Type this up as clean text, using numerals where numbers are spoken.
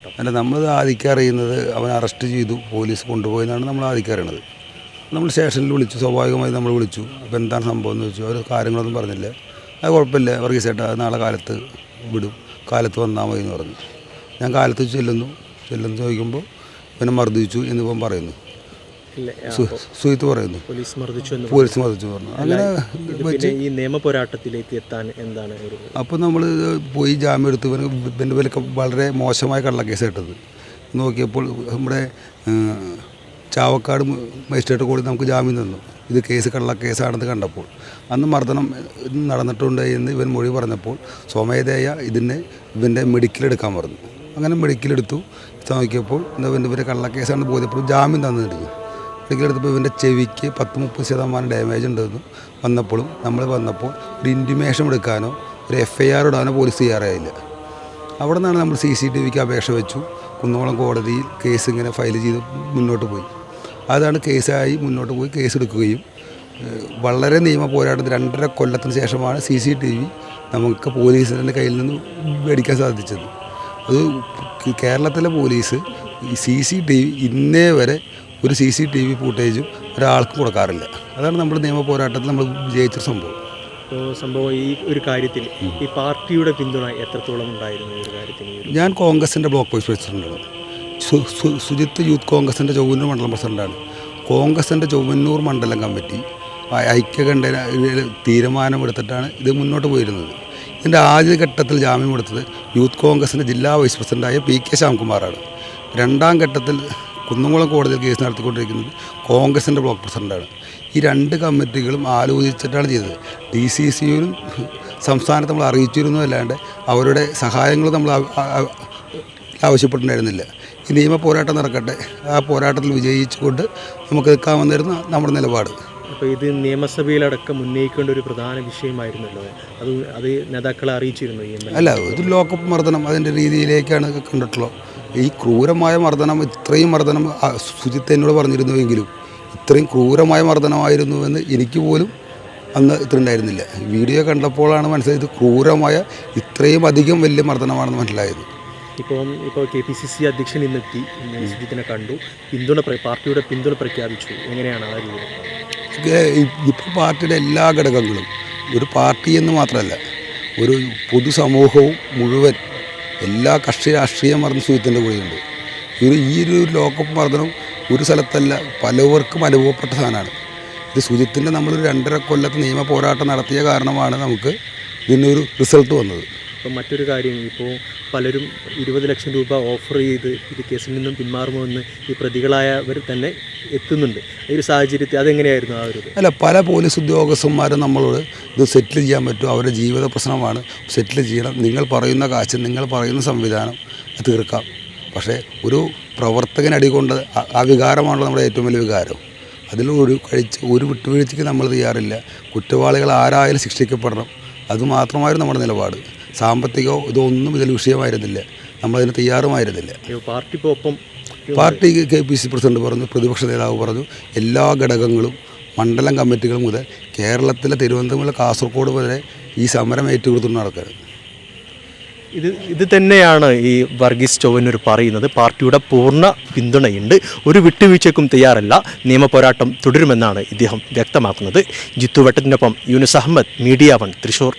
പോരാട്ടം? അല്ല, നമ്മൾ ആദ്യം അറിയുന്നത് അവൻ അറസ്റ്റ് ചെയ്തു, പോലീസ് കൊണ്ടുപോയെന്നാണ് നമ്മൾ ആദ്യം അറിയണത്. നമ്മൾ സ്റ്റേഷനിൽ വിളിച്ചു, സ്വാഭാവികമായി നമ്മൾ വിളിച്ചു. അപ്പോൾ എന്താണ് സംഭവം എന്ന് ചോദിച്ചു. അവർ കാര്യങ്ങളൊന്നും പറഞ്ഞില്ല. അത് കുഴപ്പമില്ല, വർഗീസേട്ടാ നാളെ കാലത്ത് വിടും, കാലത്ത് വന്നാൽ മതി എന്ന് പറഞ്ഞു. ഞാൻ കാലത്ത് ചെല്ലുന്നു ചോദിക്കുമ്പോൾ പിന്നെ മർദ്ദിച്ചു എന്നിപ്പം പറയുന്നു, സുഹൃത്ത് പറയുന്നു പോലീസ് മർദ്ദിച്ചു പറഞ്ഞു. അങ്ങനെ ഈ നിയമ പോരാട്ടത്തിലേക്ക് എത്താൻ എന്താണ്? അപ്പോൾ നമ്മൾ പോയി ജാമ്യം എടുത്ത് പിന്നെ വിലക്ക് വളരെ മോശമായ കള്ളക്കേസ് ഇട്ടത് നോക്കിയപ്പോൾ നമ്മുടെ ചാവക്കാട് മജിസ്ട്രേറ്റ് കോടതി നമുക്ക് ജാമ്യം തന്നു. ഇത് കള്ളക്കേസാണെന്ന് കണ്ടപ്പോൾ അന്ന് മർദ്ദനം നടന്നിട്ടുണ്ട് എന്ന് ഇവൻ മൊഴി പറഞ്ഞപ്പോൾ സ്വമേധയാ ഇവൻ്റെ മെഡിക്കലെടുക്കാൻ പറഞ്ഞു. അങ്ങനെ മെഡിക്കലെടുത്തു. നോക്കിയപ്പോൾ ഇവൻ്റെ കള്ളക്കേസാണെന്ന് ബോധ്യപ്പോൾ ജാമ്യം തന്നിട്ടുണ്ട്. മെഡിക്കലെടുത്തപ്പോൾ ഇവൻ്റെ ചെവിക്ക് 10-30% ഡാമേജ് ഉണ്ടെന്ന് നമ്മൾ വന്നപ്പോൾ ഒരു ഇൻറ്റിമേഷൻ എടുക്കാനോ ഒരു FIR ഇടാനോ പോലീസ് തയ്യാറായില്ല. അവിടെ നിന്നാണ് നമ്മൾ CCTVക്ക് അപേക്ഷ വെച്ചു. കുന്നംകുളം കോടതിയിൽ കേസ് ഇങ്ങനെ ഫയൽ ചെയ്ത് മുന്നോട്ട് പോയി. അതാണ് കേസായി മുന്നോട്ട് പോയി കേസ് എടുക്കുകയും വളരെ നിയമ പോരാട്ടത്തിൽ 2.5 കൊല്ലത്തിന് ശേഷമാണ് CCTV നമുക്ക് പോലീസിൻ്റെ കയ്യിൽ നിന്ന് മേടിക്കാൻ സാധിച്ചത്. അത് കേരളത്തിലെ പോലീസ് ഈ CCTV ഇന്നേ വരെ ഒരു CCTV ഫൂട്ടേജും ഒരാൾക്കും കൊടുക്കാറില്ല. അതാണ് നമ്മുടെ നിയമ പോരാട്ടത്തിൽ നമ്മൾ വിജയിച്ച സംഭവം. ഈ ഒരു കാര്യത്തിൽ ഈ പാർട്ടിയുടെ പിന്തുണ എത്രത്തോളം ഉണ്ടായിരുന്നു ഈ ഒരു കാര്യത്തിൽ? ഞാൻ കോൺഗ്രസിൻ്റെ ബ്ലോക്ക് വൈസ് പ്രസിഡൻ്റാണ്. സുജിത്ത് യൂത്ത് കോൺഗ്രസിൻ്റെ ചൊവ്വന്നൂർ മണ്ഡലം പ്രസിഡൻ്റാണ്. കോൺഗ്രസിൻ്റെ ചൊവ്വന്നൂർ മണ്ഡലം കമ്മിറ്റി ഐക്യകണ്ഠേന തീരുമാനമെടുത്തിട്ടാണ് ഇത് മുന്നോട്ട് പോയിരുന്നത്. ഇതിൻ്റെ ആദ്യഘട്ടത്തിൽ ജാമ്യമെടുത്തത് യൂത്ത് കോൺഗ്രസിൻ്റെ ജില്ലാ വൈസ് പ്രസിഡൻ്റായ PK ശ്യാംകുമാറാണ്. രണ്ടാം ഘട്ടത്തിൽ കുന്നംകുളം കോടതിയിൽ കേസ് നടത്തിക്കൊണ്ടിരിക്കുന്നത് കോൺഗ്രസിൻ്റെ ബ്ലോക്ക് പ്രസിഡൻ്റാണ്. ഈ 2 കമ്മിറ്റികളും ആലോചിച്ചിട്ടാണ് ചെയ്തത്. DCCയിലും സംസ്ഥാനത്ത് നമ്മൾ അറിയിച്ചിരുന്നു, അല്ലാണ്ട് അവരുടെ സഹായങ്ങൾ നമ്മൾ ആവശ്യപ്പെട്ടിട്ടുണ്ടായിരുന്നില്ല. ഈ നിയമ പോരാട്ടം നടക്കട്ടെ, ആ പോരാട്ടത്തിൽ വിജയിച്ചുകൊണ്ട് നമുക്ക് നിൽക്കാമെന്നായിരുന്നു നമ്മുടെ നിലപാട്. അപ്പോൾ ഇത് നിയമസഭയിലടക്കം ഉന്നയിക്കേണ്ട ഒരു പ്രധാന വിഷയമായിരുന്നല്ലോ. അത് നേതാക്കളെ അറിയിച്ചിരുന്നു? അല്ല, ഇത് ലോക്കപ്പ് മർദ്ദനം അതിൻ്റെ രീതിയിലേക്കാണ് കണ്ടിട്ടുള്ളത്. ഈ ക്രൂരമായ മർദ്ദനം, ഇത്രയും മർദ്ദനം സുജിത്ത് എന്നോട് പറഞ്ഞിരുന്നുവെങ്കിലും ഇത്രയും ക്രൂരമായ മർദ്ദനമായിരുന്നുവെന്ന് എനിക്ക് പോലും അന്ന് ഇത്ര ഉണ്ടായിരുന്നില്ല. വീഡിയോ കണ്ടപ്പോഴാണ് മനസ്സിലായത് ക്രൂരമായ ഇത്രയും അധികം വലിയ മർദ്ദനമാണെന്ന് മനസ്സിലായത്. ഇപ്പോൾ KPCC അധ്യക്ഷൻ ഇന്നെത്തി, സുജിത്തിനെ കണ്ടു, പാർട്ടിയുടെ പിന്തുണ പ്രഖ്യാപിച്ചു. എങ്ങനെയാണ് ആ രീതി? ഇപ്പോൾ പാർട്ടിയുടെ എല്ലാ ഘടകങ്ങളും, ഒരു പാർട്ടി എന്ന് മാത്രമല്ല ഒരു പൊതുസമൂഹവും മുഴുവൻ എല്ലാ കക്ഷി രാഷ്ട്രീയം മറന്ന് സുജിത്തിൻ്റെ കൂടെയുണ്ട്. ഈ ഒരു ലോക്കപ്പ് മർദ്ദനം ഒരു സ്ഥലത്തല്ല, പലവർക്കും അനുഭവപ്പെട്ട സാധനമാണ്. ഇത് സുജിത്തിൻ്റെ നമ്മളൊരു 2.5 കൊല്ലത്തെ നിയമ പോരാട്ടം നടത്തിയ കാരണമാണ് നമുക്ക് ഇതിനൊരു റിസൾട്ട് വന്നത്. ഇപ്പം മറ്റൊരു കാര്യം, ഇപ്പോൾ പലരും 20 ലക്ഷം രൂപ ഓഫർ ചെയ്ത് ഇത് കേസിൽ നിന്നും പിന്മാറുമെന്ന് ഈ പ്രതികളായവർ തന്നെ എത്തുന്നുണ്ട്. ഈ ഒരു സാഹചര്യത്തിൽ അതെങ്ങനെയായിരുന്നു ആ ഒരു? അല്ല, പല പോലീസ് ഉദ്യോഗസ്ഥന്മാരും നമ്മളോട് ഇത് സെറ്റിൽ ചെയ്യാൻ പറ്റും, അവരുടെ ജീവിത പ്രശ്നമാണ്, സെറ്റിൽ ചെയ്യണം, നിങ്ങൾ പറയുന്ന കാശ്, നിങ്ങൾ പറയുന്ന സംവിധാനം തീർക്കാം. പക്ഷേ ഒരു പ്രവർത്തകനടി കൊണ്ട് ആ വികാരമാണല്ലോ നമ്മുടെ ഏറ്റവും വലിയ വികാരം. അതിൽ ഒരു വിട്ടുവീഴ്ചയ്ക്ക് നമ്മൾ തയ്യാറില്ല. കുറ്റവാളികൾ ആരായാലും ശിക്ഷിക്കപ്പെടണം, അതുമാത്രമായിരുന്നു നമ്മുടെ നിലപാട്. സാമ്പത്തികമോ ഇതൊന്നും ഇതിൽ വിഷയമായിരുന്നില്ല, നമ്മളതിന് തയ്യാറുമായിരുന്നില്ല. പാർട്ടി KPCC പ്രസിഡന്റ് പറഞ്ഞു, പ്രതിപക്ഷ നേതാവ് പറഞ്ഞു, എല്ലാ ഘടകങ്ങളും മണ്ഡലം കമ്മിറ്റികൾ മുതൽ കേരളത്തിലെ തിരുവനന്തപുരം മുതൽ കാസർഗോഡ് വരെ ഈ സമരം ഏറ്റുകൊടുത്തുകൊണ്ട് നടക്കുന്നത്. ഇത് തന്നെയാണ് ഈ വർഗീസ് ചൊവ്വന്നൂർ പറയുന്നത്. പാർട്ടിയുടെ പൂർണ്ണ പിന്തുണയുണ്ട്, ഒരു വിട്ടുവീഴ്ചയ്ക്കും തയ്യാറല്ല, നിയമപോരാട്ടം തുടരുമെന്നാണ് ഇദ്ദേഹം വ്യക്തമാക്കുന്നത്. ജിത്തു വെട്ടത്തിനൊപ്പം യൂനുസ് അഹമ്മദ്, മീഡിയ 1 തൃശ്ശൂർ.